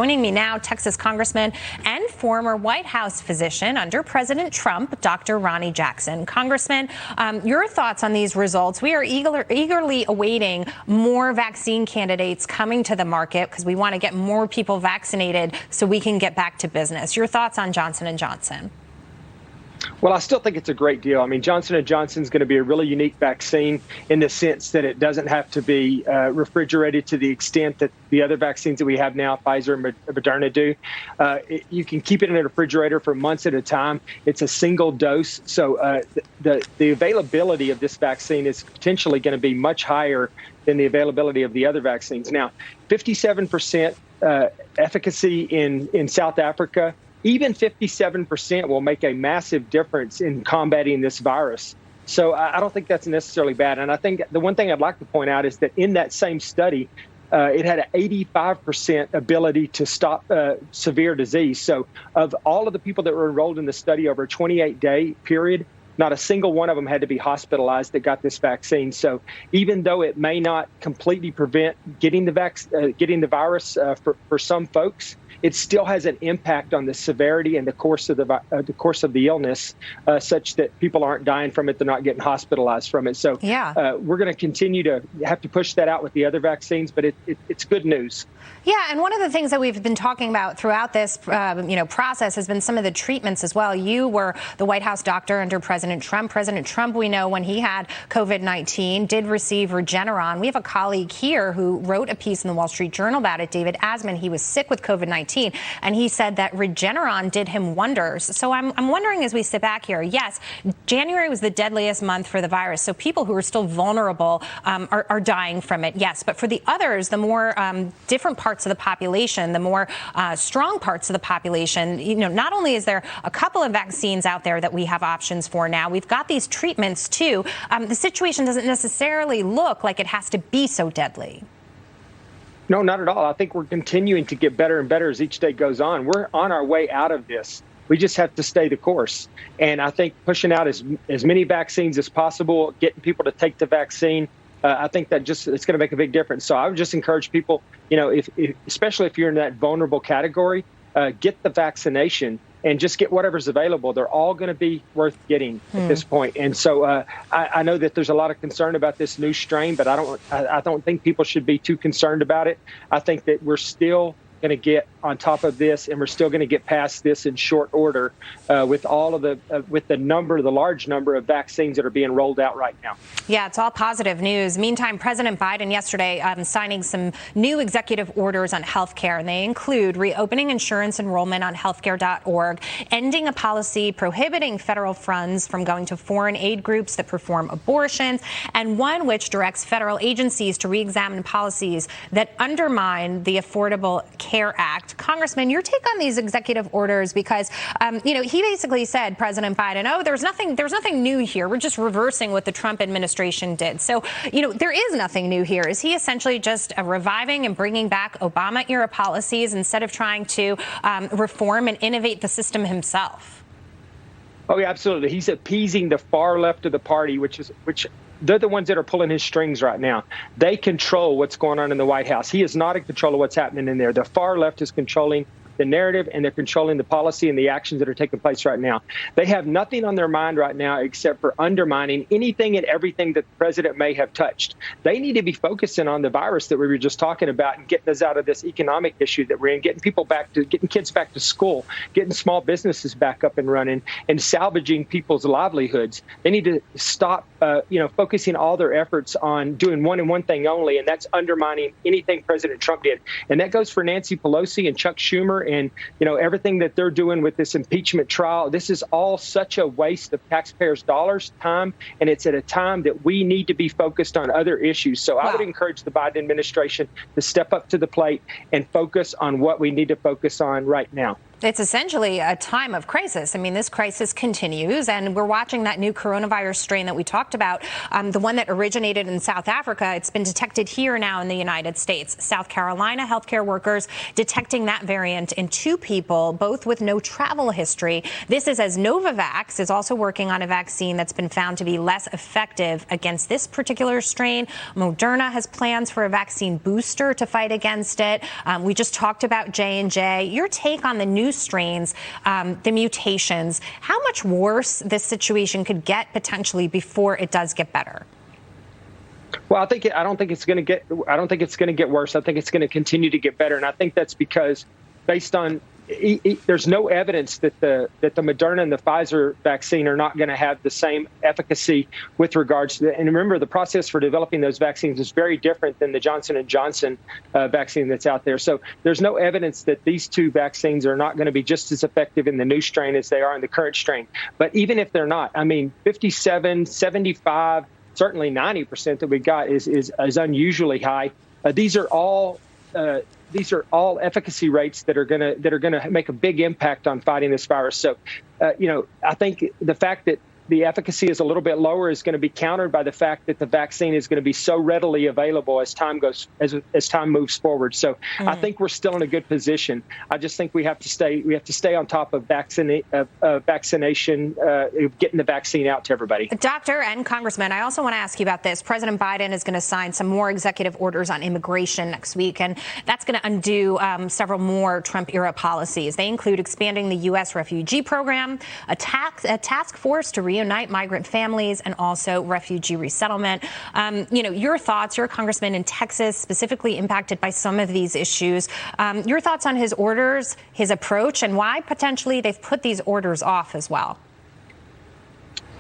Joining me now, Texas Congressman and former White House physician under President Trump, Dr. Ronny Jackson. Congressman, your thoughts on these results? We are eagerly awaiting more vaccine candidates coming to the market because we want to get more people vaccinated so we can get back to business. Your thoughts on Johnson & Johnson? Well, I still think it's a great deal. I mean, Johnson & Johnson is going to be a really unique vaccine in the sense that it doesn't have to be refrigerated to the extent that the other vaccines that we have now, Pfizer and Moderna do. You can keep it in a refrigerator for months at a time. It's a single dose. So the availability of this vaccine is potentially going to be much higher than the availability of the other vaccines. Now, 57% efficacy in South Africa. Even 57% will make a massive difference in combating this virus. So I don't think that's necessarily bad. And I think the one thing I'd like to point out is that in that same study, it had an 85% ability to stop severe disease. So of all of the people that were enrolled in the study over a 28-day period, not a single one of them had to be hospitalized that got this vaccine. So even though it may not completely prevent getting the virus for some folks, it still has an impact on the severity and the course of the illness, such that people aren't dying from it. They're not getting hospitalized from it. So we're going to continue to have to push that out with the other vaccines, but it's good news. Yeah, and one of the things that we've been talking about throughout this process has been some of the treatments as well. You were the White House doctor under President Trump. President Trump, we know when he had COVID-19, did receive Regeneron. We have a colleague here who wrote a piece in the Wall Street Journal about it, David Asman. He was sick with COVID-19. And he said that Regeneron did him wonders. So I'm wondering, as we sit back here, yes, January was the deadliest month for the virus. So people who are still vulnerable are dying from it, yes. But for the others, the more different parts of the population, the more strong parts of the population, not only is there a couple of vaccines out there that we have options for now, we've got these treatments too. The situation doesn't necessarily look like it has to be so deadly. No, not at all. I think we're continuing to get better and better as each day goes on. We're on our way out of this. We just have to stay the course. And I think pushing out as many vaccines as possible, getting people to take the vaccine, I think that it's going to make a big difference. So I would just encourage people, especially if you're in that vulnerable category, get the vaccination and just get whatever's available. They're all going to be worth getting at this point. And so I know that there's a lot of concern about this new strain, but I don't think people should be too concerned about it. I think that we're still going to get on top of this, and we're still going to get past this in short order with all of the large number of vaccines that are being rolled out right now. Yeah, it's all positive news. Meantime, President Biden yesterday signing some new executive orders on health care, and they include reopening insurance enrollment on healthcare.org, ending a policy prohibiting federal funds from going to foreign aid groups that perform abortions, and one which directs federal agencies to re-examine policies that undermine the Affordable Care Act. Congressman, your take on these executive orders, because, he basically said, President Biden, there's nothing new here. We're just reversing what the Trump administration did. So, there is nothing new here. Is he essentially just reviving and bringing back Obama-era policies instead of trying to reform and innovate the system himself? Oh, yeah, absolutely. He's appeasing the far left of the party, which they're the ones that are pulling his strings right now. They control what's going on in the White House. He is not in control of what's happening in there. The far left is controlling the narrative, and they're controlling the policy and the actions that are taking place right now. They have nothing on their mind right now except for undermining anything and everything that the president may have touched. They need to be focusing on the virus that we were just talking about and getting us out of this economic issue that we're in, getting kids back to school, getting small businesses back up and running, and salvaging people's livelihoods. They need to stop, focusing all their efforts on doing one thing only, and that's undermining anything President Trump did. And that goes for Nancy Pelosi and Chuck Schumer and everything that they're doing with this impeachment trial. This is all such a waste of taxpayers' dollars, time, and it's at a time that we need to be focused on other issues. So I would encourage the Biden administration to step up to the plate and focus on what we need to focus on right now. It's essentially a time of crisis. I mean, this crisis continues, and we're watching that new coronavirus strain that we talked about, the one that originated in South Africa. It's been detected here now in the United States. South Carolina healthcare workers detecting that variant in 2 people, both with no travel history. This is as Novavax is also working on a vaccine that's been found to be less effective against this particular strain. Moderna has plans for a vaccine booster to fight against it. We just talked about J&J. Your take on the new strains, the mutations, how much worse this situation could get potentially before it does get better? Well, I don't think it's going to get worse. I think it's going to continue to get better, and I think that's because, based on there's no evidence that the Moderna and the Pfizer vaccine are not going to have the same efficacy with regards to and remember, the process for developing those vaccines is very different than the Johnson & Johnson vaccine that's out there. So there's no evidence that these 2 vaccines are not going to be just as effective in the new strain as they are in the current strain. But even if they're not, I mean, 57, 75, certainly 90% that we got is unusually high. These are all efficacy rates that are going to make a big impact on fighting this virus. So, I think the fact that the efficacy is a little bit lower is going to be countered by the fact that the vaccine is going to be so readily available as time moves forward. So I think we're still in a good position. I just think we have to stay on top of vaccination, getting the vaccine out to everybody. Doctor and Congressman, I also want to ask you about this. President Biden is going to sign some more executive orders on immigration next week, and that's going to undo several more Trump-era policies. They include expanding the U.S. refugee program, a task force to reunite migrant families, and also refugee resettlement. Your thoughts, you're a congressman in Texas, specifically impacted by some of these issues. Your thoughts on his orders, his approach, and why potentially they've put these orders off as well?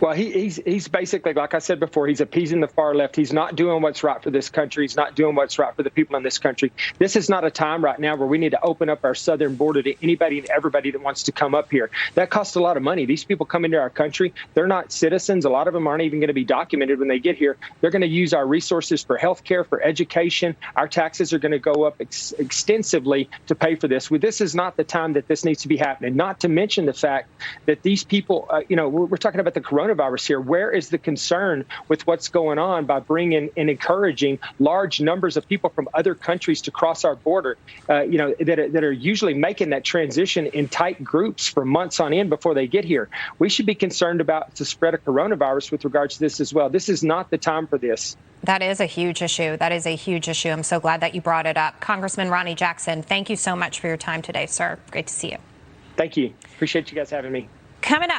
Well, he's basically, like I said before, he's appeasing the far left. He's not doing what's right for this country. He's not doing what's right for the people in this country. This is not a time right now where we need to open up our southern border to anybody and everybody that wants to come up here. That costs a lot of money. These people come into our country. They're not citizens. A lot of them aren't even going to be documented when they get here. They're going to use our resources for health care, for education. Our taxes are going to go up extensively to pay for this. This is not the time that this needs to be happening, not to mention the fact that these people, we're talking about the coronavirus here. Where is the concern with what's going on by bringing and encouraging large numbers of people from other countries to cross our border, that are usually making that transition in tight groups for months on end before they get here? We should be concerned about the spread of coronavirus with regards to this as well. This is not the time for this. That is a huge issue. I'm so glad that you brought it up. Congressman Ronny Jackson, thank you so much for your time today, sir. Great to see you. Thank you. Appreciate you guys having me. Coming up.